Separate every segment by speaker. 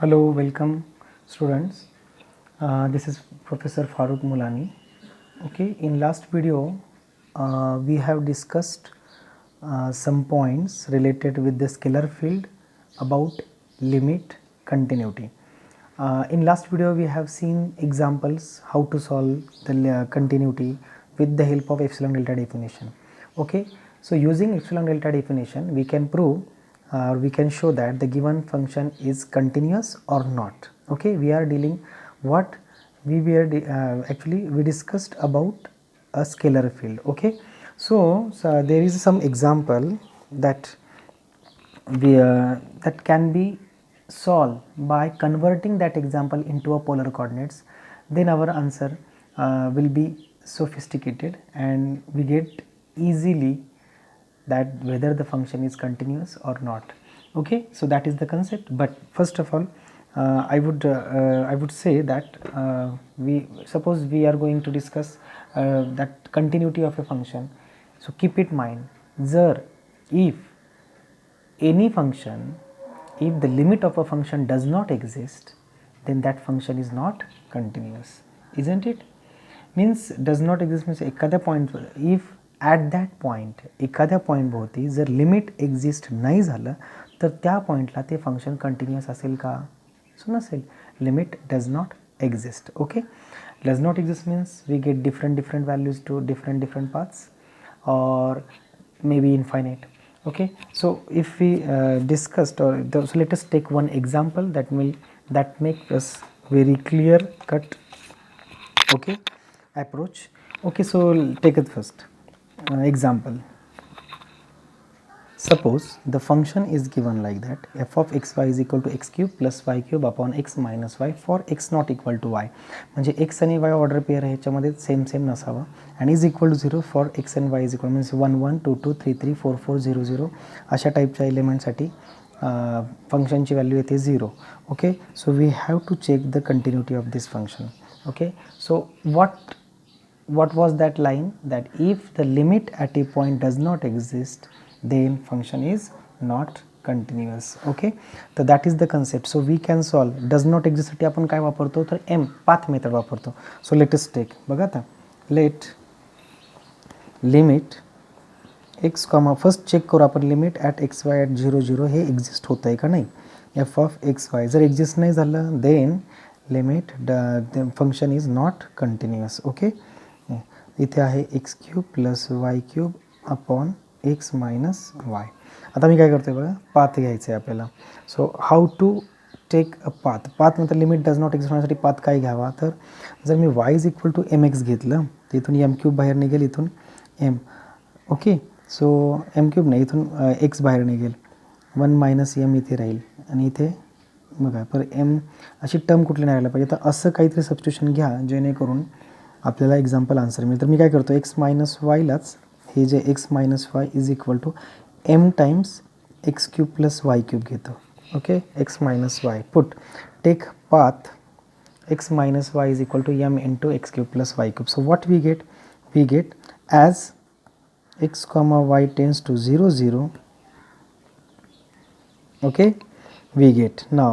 Speaker 1: Hello, welcome students. This is Professor Farooq Mulani. Okay, in last video we have discussed some points related with the scalar field about limit continuity. In last video we have seen examples how to solve the continuity with the help of epsilon delta definition. Okay, so using epsilon delta definition we can prove we can show that the given function is continuous or not. Okay, we are dealing what we were actually we discussed about a scalar field. Okay, so there is some example that that can be solved by converting that example into a polar coordinates. Then our answer will be sophisticated and we get easily that whether the function is continuous or not. Okay, so that is the concept. But first of all I would say that we suppose we are going to discuss that continuity of a function. So keep it mind, जर if any function, if the limit of a function does not exist, then that function is not continuous, isn't it? Means does not exist means एखाद्या point, if at that point एखाद्या point भोवती जर limit exist नाही झालं तर त्या पॉइंटला ते फंक्शन कंटिन्यूअस असेल का? सो नसेल. Limit does not exist. Okay, does not exist means we get different values to different paths or maybe infinite. Okay, so if we discussed so let us take one example that make us very clear cut okay approach. Okay, so take it first example. Suppose the function is given like that, f of xy is equal to x cube plus y cube upon x minus y for x not equal to y. म्हणजे x आणि y order pair आहे, ह्याच्यामध्ये same नसावा. and is equal to 0 for x and y is equal means 1 1 2 2 3 3 4 4 0 0 अशा टाईपच्या एलिमेंटसाठी फंक्शनची value येते 0. Okay, so we have to check the continuity of this function. Okay, so what was that line, that if the limit at a point does not exist then function is not continuous. Okay, so that is the concept. So we can solve does not exist साठी आपण काय वापरतो तर m path method वापरतो. So let us take बघा आता let limit x comma first check करू आपण limit at x y at 0 0 हे एक्झिस्ट होतं आहे का नाही. एफ ऑफ एक्स वाय जर एक्झिस्ट नाही झालं then limit the function is not continuous. Okay, इथे आहे x cube plus y cube upon x minus y. आता मी काय करतो आहे बघा, पाथ घ्यायचं आहे आपल्याला. So how to take a path नंतर लिमिट डज नॉट एक्झिस्ट होण्यासाठी पाथ काय घ्यावा, तर जर मी y is equal to m x घेतलं तर इथून एम क्यूब बाहेर निघेल, इथून m. Okay, so m cube नाही, इथून एक्स बाहेर निघेल, 1 मायनस एम इथे राहील आणि इथे बघा पर एम अशी टर्म कुठली नाही राहिला पाहिजे. तर असं काहीतरी सबस्टिट्यूशन घ्या जेणेकरून आपल्याला एक्झाम्पल आन्सर मिळेल. तर मी काय करतो एक्स मायनस वायलाच हे जे x minus y is equal to m times x cube plus y cube घेतो. Okay, x minus y put take path x minus y is equal to m into x cube plus y cube. So what we get as x comma y tends to 0 0. Okay, we get now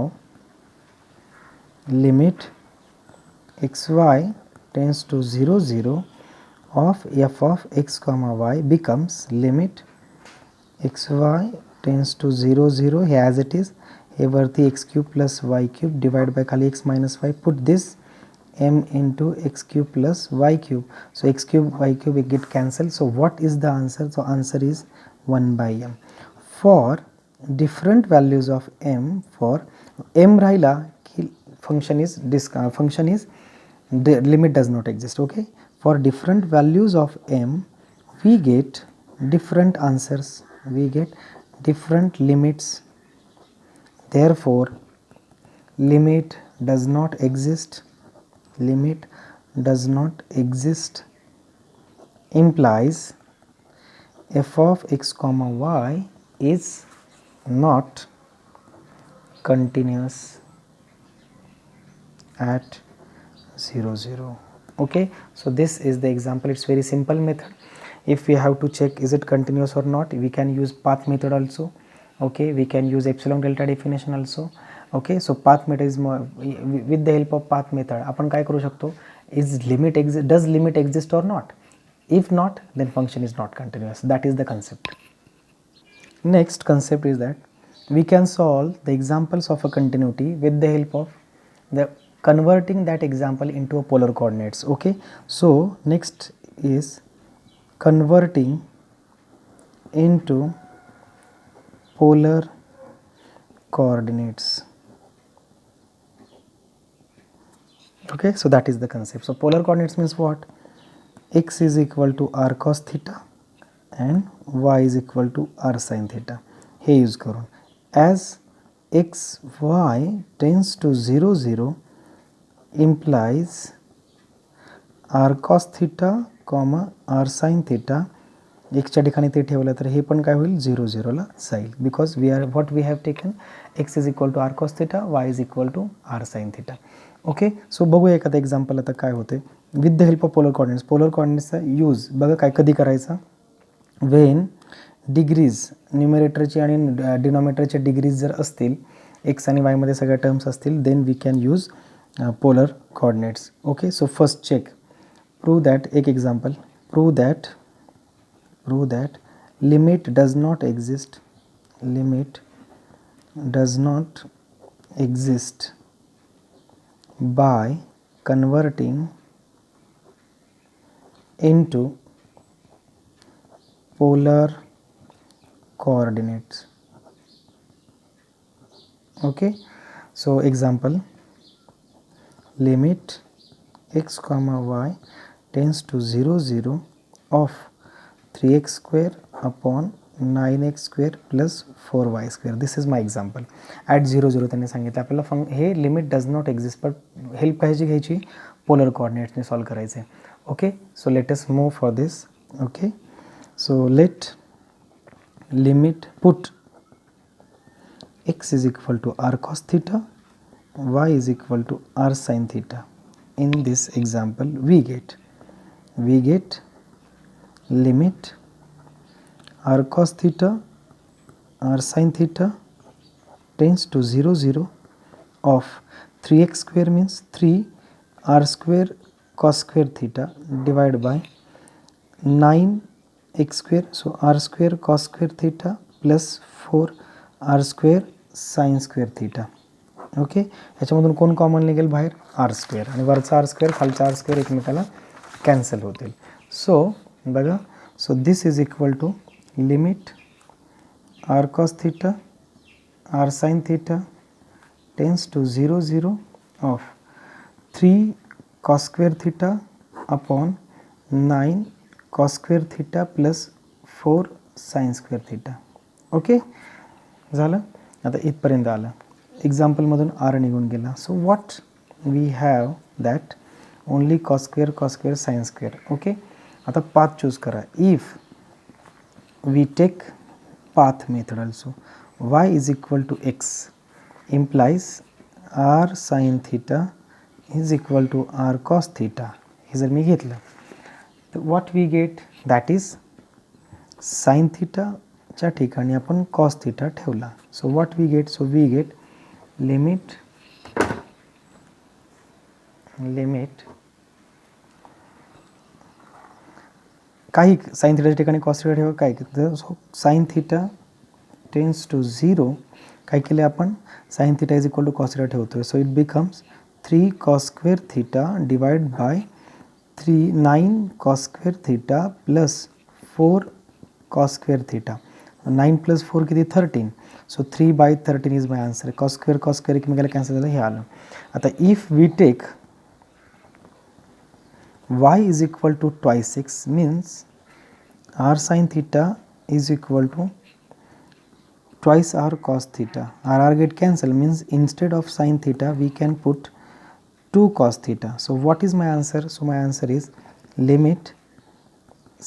Speaker 1: limit xy tends to 0 0 of f of x comma y becomes limit xy tends to 0 0 here as it is, here वरती x cube plus y cube divided by खाली x minus y, put this m into x cube plus y cube. So x cube y cube it get cancelled. So what is the answer? So answer is 1 by m. For different values of m, for m राहिला की function is the limit does not exist. Okay, for different values of m we get different answers, we get different limits. Therefore limit does not exist implies f of x comma y is not continuous at 0 0. Okay, so this is the example. It's very simple method. If we have to check is it continuous or not, we can use path method also. Okay, we can use epsilon delta definition also. Okay. So path method is with the help of path method आपण काय करू शकतो, is limit does limit exist or not. If not, then function is not continuous. That is the concept. Next concept is that we can solve the examples of a continuity with the help of the converting that example into a polar coordinates. Okay, so next is converting into polar coordinates. Okay, so that is the concept. So polar coordinates means what? X is equal to r cos theta and y is equal to r sin theta. हे use करून as x y tends to 0 0 implies r cos theta r sin theta. x च्या ठिकाणी ते ठेवलं तर हे पण काय होईल 0 0 ला जाईल, because we are what we have taken x is equal to r cos theta, y is equal to r sin theta. Okay, so बघूया एखादं एक्झाम्पल आता काय होते with the help of polar coordinates. Polar कॉर्डिनेट्सचा use बघा काय कधी करायचा, वेन डिग्रीज न्युमरेटरची आणि डिनॉमिनेटरचे डिग्रीज जर असतील, एक्स आणि वायमध्ये सगळ्या टर्म्स असतील, then we can use polar coordinates. Okay, so first check, prove that, एक example, prove that limit does not exist, limit does not exist by converting into polar coordinates. Okay, so example, limit x comma y tends to 0 0 of 3x square upon 9x square plus 4y square. This is my example. At 0 0 त्यांनी सांगितलं आपल्याला हे limit does not exist, but help कशाची घ्यायची, polar कोऑर्डिनेट्सने solve करायचे. Okay, so let us move for this. Okay, so let limit put x is equal to r cos theta, y is equal to r sin theta. In this example we get limit r cos theta r sin theta tends to 0 0 of 3x square means 3 r square cos square theta divided by 9x square, so r square cos square theta plus 4 r square sin square theta. ओके, ह्याच्यामधून कोण common निघेल बाहेर, r square, आणि वरचा r square खालचा r square एकमेकाला cancel होतील. सो बघा, so this is equal to limit r cos theta r sin theta tends to 0 0 of 3 cos square theta upon 9 cos square theta plus 4 sin square theta. Okay, झालं. आता इथपर्यंत आलं, एक्झाम्पलमधून r निघून गेला. So what we have that only cos square sine square. Okay, आता path choose करा. If we take path method also, y is equal to x implies r sin theta is equal to r cos theta. हे जर मी घेतलं तर what we get, that is sin theta च्या ठिकाणी आपण cos theta ठेवला. so what we get, so we get limit काही sine थीटाच्या ठिकाणी कॉस थीटा ठेवा, काय so sine theta tends to 0, काय केले आपण, sine theta is equal to cos theta ठेवतोय. So it becomes 3 cos square theta divide by 9 cos square theta plus 4 cos square theta. 9 plus 4 किती, 13. So 3/13 is my answer. Cos square एकमेकाला cancel झालं, हे आलं. आता if we take y is equal to twice x means r sin theta is equal to twice r cos theta. r get cancel means instead of sin theta we can put 2 cos theta. So what is my answer? So my answer is limit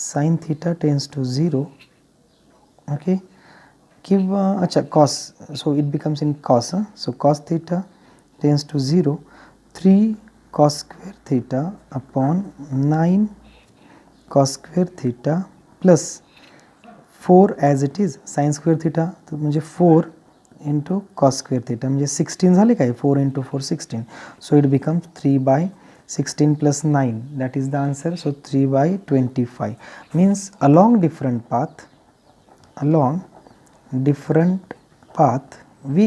Speaker 1: sin theta tends to 0. Okay, give acha cos, so it becomes in cos. So cos theta tends to 0, 3 cos square theta upon 9 cos square theta plus 4 as it is sin square theta, तो म्हणजे 4 into cos square theta म्हणजे 16 झाले काय 4 into 4 16 so it becomes 3/16 plus 9 that is the answer. So 3/25 means along different path we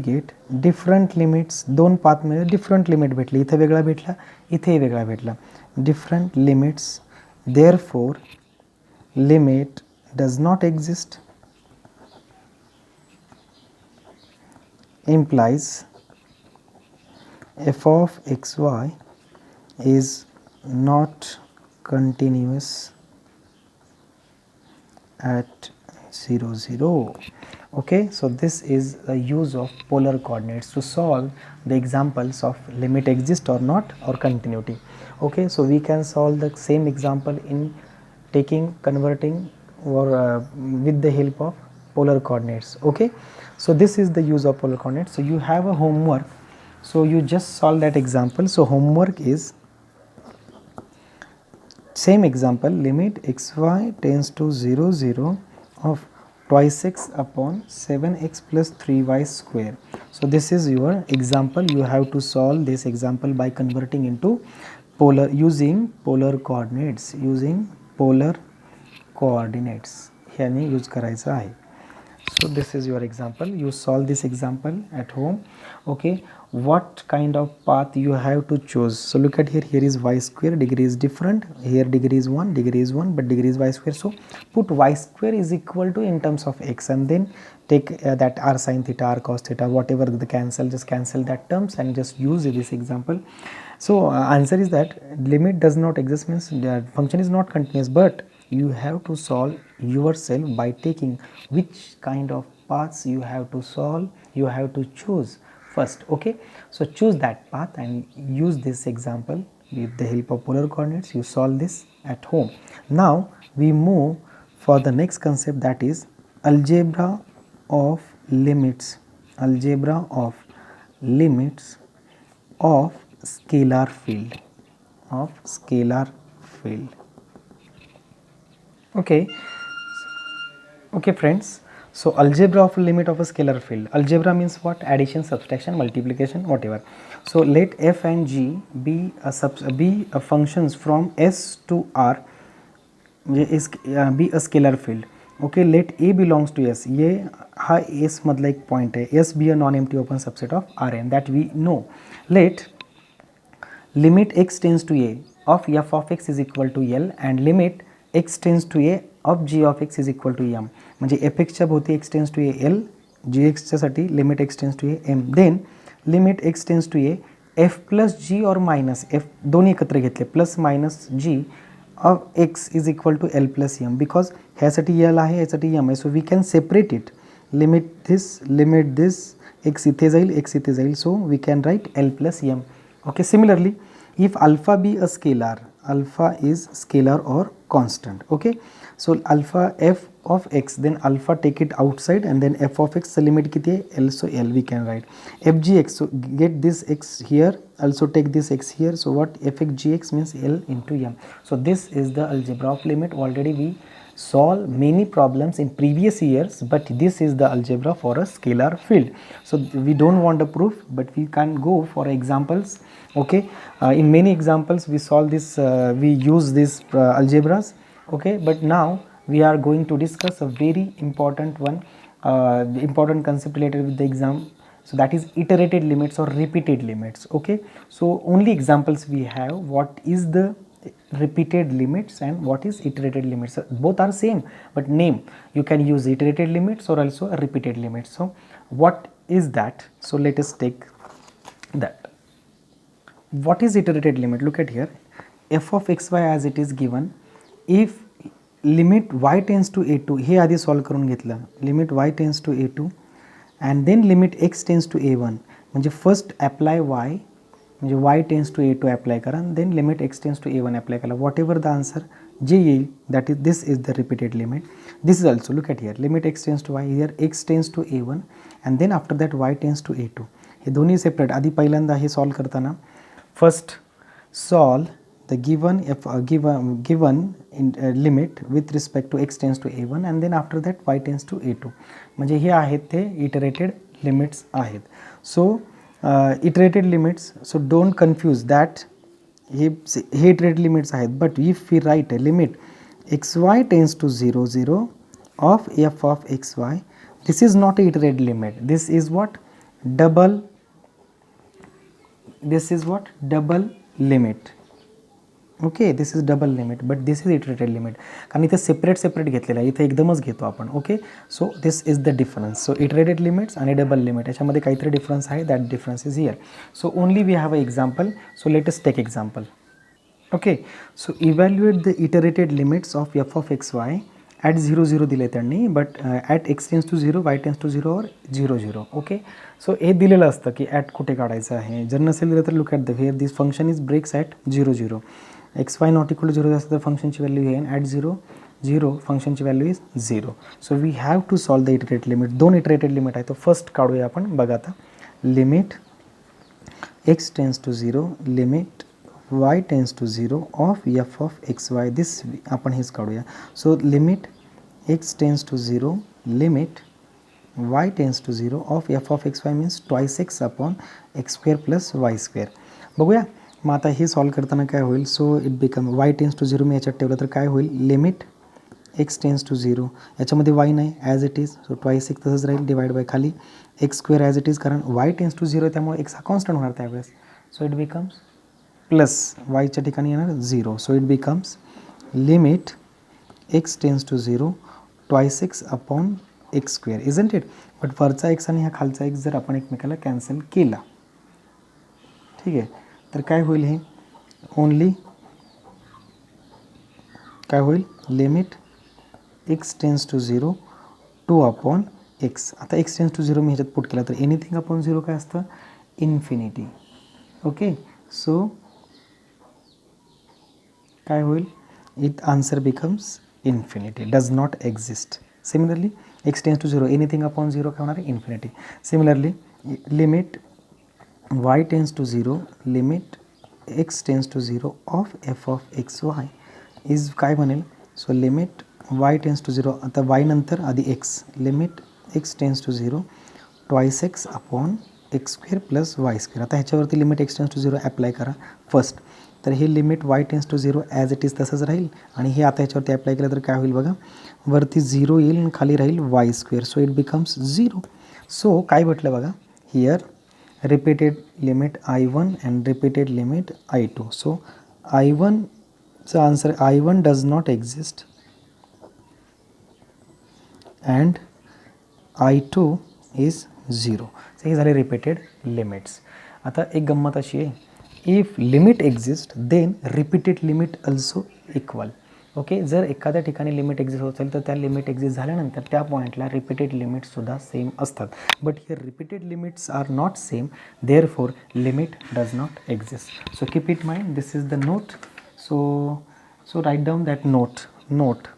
Speaker 1: get different limits. दोन path मध्ये different limit भेटली इथे वेगळा भेटला इथे वेगळा भेटला different limits therefore limit does not exist implies f of xy is not continuous at 0 0. Okay, so this is the use of polar coordinates to solve the examples of limit exist or not or continuity. Okay, so we can solve the same example in converting or with the help of polar coordinates. Okay, so this is the use of polar coordinates. So you have a homework, so you just solve that example. So homework is same example, limit xy tends to 0 0 of twice x upon 7x plus 3y square. So this is your example. You have to solve this example by converting into using polar coordinates ह्याने use करायचं आहे. So this is your example. You solve this example at home. Okay, what kind of path you have to choose? So look at here is y square, degree is different, here degree is 1 but degree is y square. So put y square is equal to in terms of x and then take that r sin theta, r cos theta, whatever the cancel, just cancel that terms and just use this example. So answer is that limit does not exist means the function is not continuous, but you have to solve yourself by taking which kind of paths you have to solve, you have to choose first. Okay, so choose that path and use this example with the help of polar coordinates. You solve this at home. Now we move for the next concept, that is algebra of limits of scalar field. Okay friends, so algebra of limit of a scalar field. Algebra means what? Addition, subtraction, multiplication, whatever. So let f and g be a functions from s to r, be a scalar field. Okay, let a belongs to s. ये हा s मधला एक point है. S be a non-empty open subset of Rn, that we know. Let limit x tends to a of f of x is equal to L and limit x tends to a of g of x is equal to m. म्हणजे f x च्या भोवती x tends to a L, g x च्या साठी limit x tends to a m. Then limit x tends to a f plus g or minus f दोन्ही एकत्र घेतले plus minus g of x is equal to L plus m, because ह्यासाठी L आहे ह्यासाठी m आहे. So we can separate it. Limit this x इथे जाईल x इथे जाईल, so we can write L plus m. Okay, similarly if alpha be a scalar, alpha is scalar or constant. Okay, so alpha f of x, then alpha take it outside and then f of x the limit किती आहे L, so L we can write f g x. So get this x here, also take this x here, so what f x g x means L into m. So this is the algebra of limit. Already we solve many problems in previous years, but this is the algebra for a scalar field. So we don't want a proof, but we can go for examples. Okay, in many examples we solve this, we use these algebras. Okay, but now we are going to discuss a very important one, important concept related with the exam. So that is iterated limits or repeated limits. Okay, so only examples we have, what is the repeated limits and what is iterated limits. Both are same, but name, you can use iterated limits or also a repeated limits. So what is that? So let us take that. What is iterated limit? Look at here, f of xy as it is given. If limit y tends to a2, हे आधी solve करून घेतलं, limit y tends to a2 and then limit x tends to a1, म्हणजे first apply y, म्हणजे y tends to a2 apply करा, then limit x tends to a1 apply करा, whatever the answer जे येईल, that is this is the repeated limit. This is also, look at here, limit x tends to y, here x tends to a1 and then after that y tends to a2. हे दोन्ही separate. आधी पहिल्यांदा हे solve करताना first solve the given limit with respect to x tends to a1 and then after that y tends to a2. म्हणजे हे आहेत ते iterated limits आहेत. So iterated limits, so don't confuse that हे iterated limits आहेत. But if we write a limit xy tends to 0 0 of f of xy, this is not a iterated limit, this is what double limit. Okay, this is double limit but this is iterated limit, कारण इथे separate घेतलेलं आहे, इथे एकदमच घेतो आपण. Okay, so this is the difference. So iterated limits आणि double limit याच्यामध्ये काहीतरी डिफरन्स आहे, that difference is here. So only we have a example. So let us take example. Okay, so evaluate the iterated limits of f of x y at 0 0 दिले त्यांनी, but at x tends to 0 y tends to 0 or 0 0. Okay, सो हे दिलेलं असतं की at कुठे काढायचं आहे. जर नसेल दिलं तर look at the here this function is breaks at 0 0. X y not equal to 0 असतं तर फंक्शनची व्हॅल्यू येईन ॲट 0 0, फंक्शनची value is 0. So we have to solve the iterated limit. दोन इटरेटेड लिमिट आहे, तो फर्स्ट काढूया आपण. बघा आता, limit x tends to 0 limit y tends to 0 of f of x y, this आपण हेच काढूया. So limit x tends to 0 limit y tends to 0 of f of x y means twice x upon x square plus y square. बघूया मग आता हे solve करताना काय होईल. So it become y tends to 0 मी याच्यात ठेवलं तर काय होईल, लिमिट एक्स टेन्स टू 0, याच्यामध्ये वाय नाही as it is, so twice x तसंच राहील, डिवाइड बाय खाली x square as it is, कारण वाय टेन्स टू 0 त्यामुळे एक्स हा कॉन्स्टंट होणार त्यावेळेस. सो इट बिकम्स प्लस वायच्या ठिकाणी येणार 0. So it becomes limit x tends to 0 twice x upon x square, isn't it. But वरचा एक्स आणि हा खालचा एक्स जर आपण एकमेकाला कॅन्सल केला, ठीक आहे, तर काय होईल, हे ओनली काय होईल, limit x tends to 0 2 upon x. आता एक्स टेन्स टू 0 मी ह्याच्यात पुट केला तर एनिथिंग अपॉन 0 काय असतं, इन्फिनिटी. ओके, सो काय होईल, it answer becomes infinity, does not exist. Similarly x tends to 0 anything upon 0 काय होणार आहे, infinity. Similarly limit y tends to 0 limit x tends to 0 of f of x y is काय बनेल. So limit y tends to 0, आता y नंतर आधी x, limit x tends to 0 twice x upon x square plus y square. आता ह्याच्यावरती limit x tends to 0 apply करा first, तर हे limit y tends to 0 as it is तसंच राहील, आणि हे आता ह्याच्यावरती अप्लाय केलं तर काय होईल बघा, वरती 0 येईल आणि खाली राहील वाय स्क्वेअर. So it becomes 0. सो काय म्हटलं बघा, here repeated limit I1 and repeated limit I2. So I1 चा answer, I1 does not exist and I2 is 0. So हे झाले repeated limits. आता एक गंमत अशी आहे, if limit exist then repeated limit also equal. Okay, जर एखाद्या ठिकाणी लिमिट एक्झिस्ट होत असेल तर त्या लिमिट एक्झिस्ट झाल्यानंतर त्या पॉईंटला रिपीटेड लिमिट्ससुद्धा सेम असतात. But here repeated limits are not same, therefore limit does not exist. So keep it mind, this is the note. So write down that note.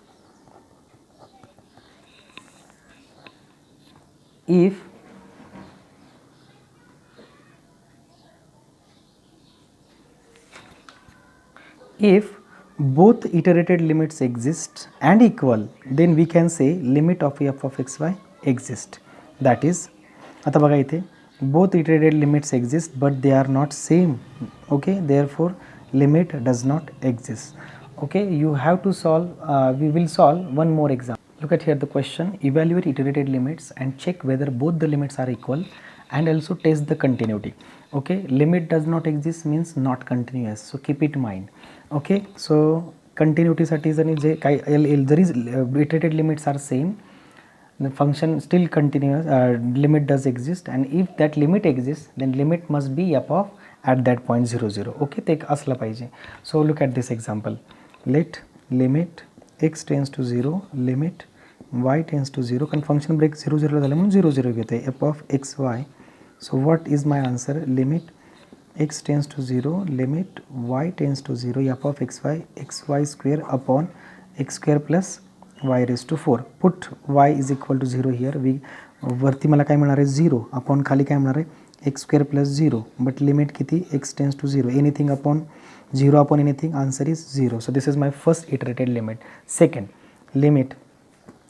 Speaker 1: if both iterated limits exist and equal, then we can say limit of f of x y exist. That is, आता बघा इथे both iterated limits exist but they are not same. Okay, therefore limit does not exist. Okay, you have to solve, we will solve one more example. Look at here the question, evaluate iterated limits and check whether both the limits are equal and also test the continuity. Okay, limit does not exist means not continuous, so keep it in mind. Okay, so continuity साठी जरी जे काही जरी iterated limits are same, the function still continuous, limit does exist, and if that limit exists then limit must be f of at that point 0 0. Okay, ते असलं पाहिजे. So look at this example, let limit x tends to 0 limit y tends to 0, कारण function break 0 0 झालं म्हणून 0 0 घेते f of x y. So what is my answer, limit x tends to 0 limit y tends to 0 f of x y square upon x square plus y raised to 4. Put y is equal to 0 here. वरती मला काय मिळणार आहे 0 upon खाली काय मिळणार आहे x square plus 0, but limit किती x tends to 0, anything upon 0 upon anything, answer is 0. So this is my first iterated limit. Second, limit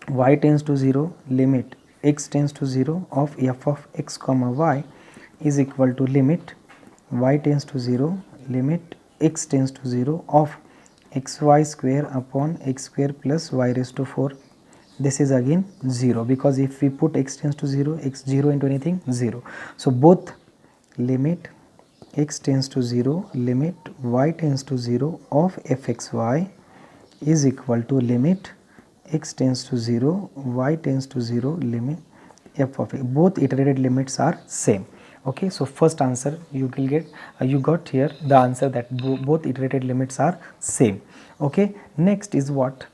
Speaker 1: y tends to 0, limit x tends to 0 of f of x comma y is equal to limit y tends to 0, limit x tends to 0 of xy square upon x square plus y raised to 4. This is again 0, because if we put x tends to 0, x 0 into anything, 0. So both limit x tends to 0, limit y tends to 0 of fxy is equal to limit x tends to 0, y tends to 0, limit f of x. Both iterated limits are same. Okay, so first answer you will get, you got here the answer that both iterated limits are same. Okay, next is what,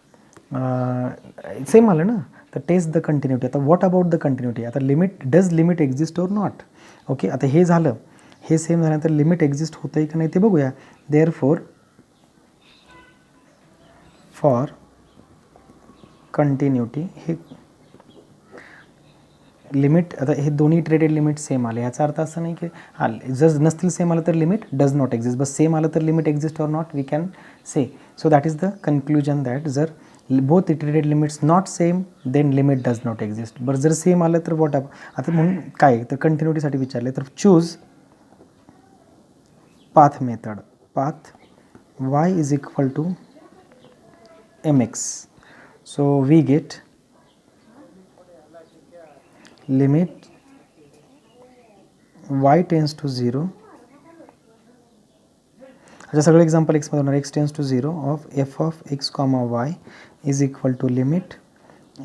Speaker 1: same आलं ना, तर test the continuity. आता what about the continuity, आता limit, does limit exist or not. Okay, आता हे झालं, हे same झाल्यानंतर लिमिट एक्झिस्ट होतं आहे का नाही ते बघूया. देअर फॉर कंटिन्युटी हे लिमिट, आता हे दोन्ही इटरेटेड लिमिट सेम आले, याचा अर्थ असं नाही की हां जर नसतील सेम आलं तर लिमिट डज नॉट एक्झिस्ट, बस सेम आलं तर limit exist or not we can say. So that is the conclusion that जर both iterated limits not same then limit does not exist. बरं जर सेम आलं तर व्हॉट अप, आता म्हणून काय तर कंटिन्युटीसाठी विचारले तर choose path method. Path y is equal to mx. So we get limit y tends to 0. अच्छा सगळे एक्झाम्पल एक्स मध्ये होणार, x tends to 0 of f of x comma y is equal to limit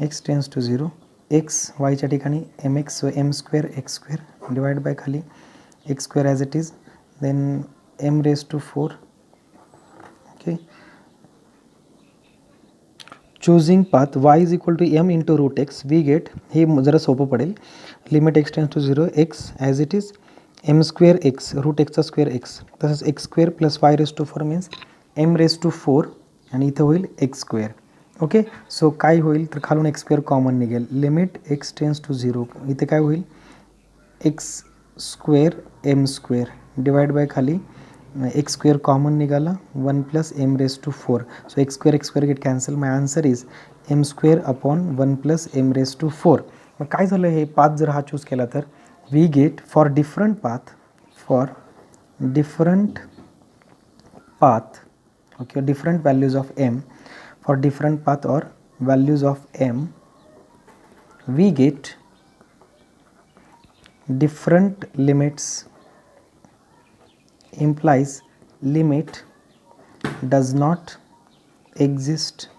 Speaker 1: x tends to 0, x y च्या ठिकाणी mx m square x square divide by खाली x square as it is, then m raised to 4. okay, choosing path y is equal to m into root x, we get, हे जरा सोपं पडेल, limit x tends to 0, x as it is, m square x, root x चा square x, तसंच x square plus y raised to 4 means m raised to 4 आणि इथं होईल x square. Okay, so काय होईल तर खालून x स्क्वेअर कॉमन निघेल, लिमिट x टेन्स टू 0, इथे काय होईल x square m square divide by खाली x स्क्वेअर कॉमन निघाला 1 plus m raised to 4. So x square get cancel, my answer is m square upon 1 plus m raised to 4. मग काय झालं, हे path जर हा choose केला तर we get for different path, okay, different values of m, for different path or values of m, we get different limits, implies limit does not exist,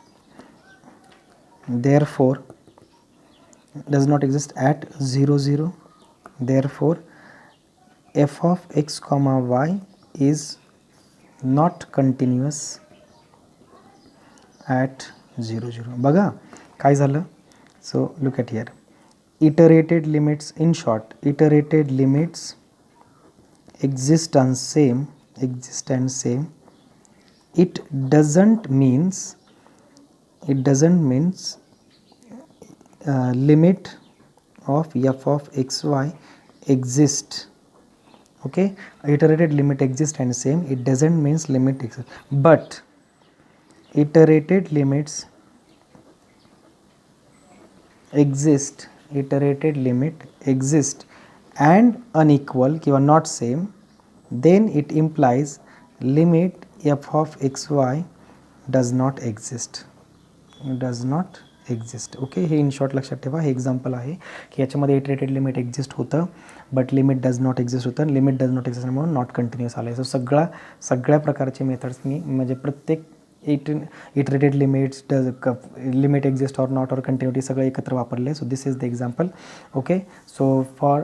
Speaker 1: therefore does not exist at 0 0, therefore f of x comma y is not continuous at 0 0. बघा काय झालं, so look at here, iterated limits, in short iterated limits exist and same, it doesn't means limit of f of xy exist. Okay, iterated limit exist and same, it doesn't means limit exist, but iterated limits exist, iterated limit exist and unequal किंवा not same, then it implies limit f of xy does not exist, okay, हे in short लक्षात ठेवा. हे example आहे की याच्यामध्ये iterated limit exist होतं but limit does not exist होतं, लिमिट डज नॉट एक्झिस्ट म्हणून नॉट कंटिन्युअस आलं आहे. सो सगळ्या प्रकारचे मेथड्स मी म्हणजे प्रत्येक iterated limits, does limit exist or not or continuity सगळं एकत्र वापरले. So this is the example. Okay, so for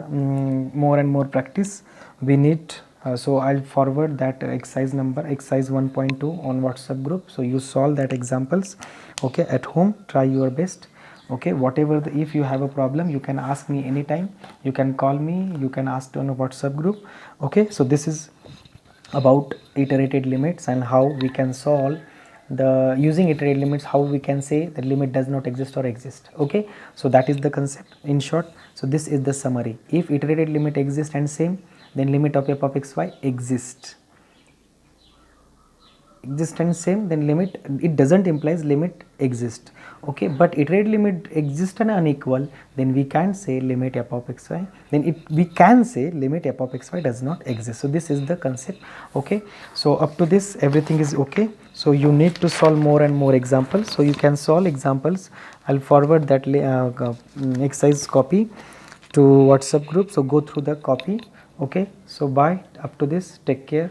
Speaker 1: more and more practice we need, so I'll forward that exercise 1.2 on WhatsApp group, so you solve that examples. Okay, at home try your best. Okay, whatever if you have a problem you can ask me anytime, you can call me, you can ask on a WhatsApp group. Okay, so this is about iterated limits and how we can solve the using iterated limits, how we can say the limit does not exist or exist. Okay, so that is the concept in short. So this is the summary. If iterated limit exists and same, then limit of f of xy exists. Exist and same, then limit, it doesn't implies limit exist. Okay, but iterated limit exist and unequal, then we can say limit f of xy, then we can say limit f of xy does not exist. So this is the concept. Okay, so up to this everything is okay. So you need to solve more and more examples. So you can solve examples. I'll forward that exercise copy to WhatsApp group, so go through the copy. Okay, so bye. Up to this, take care.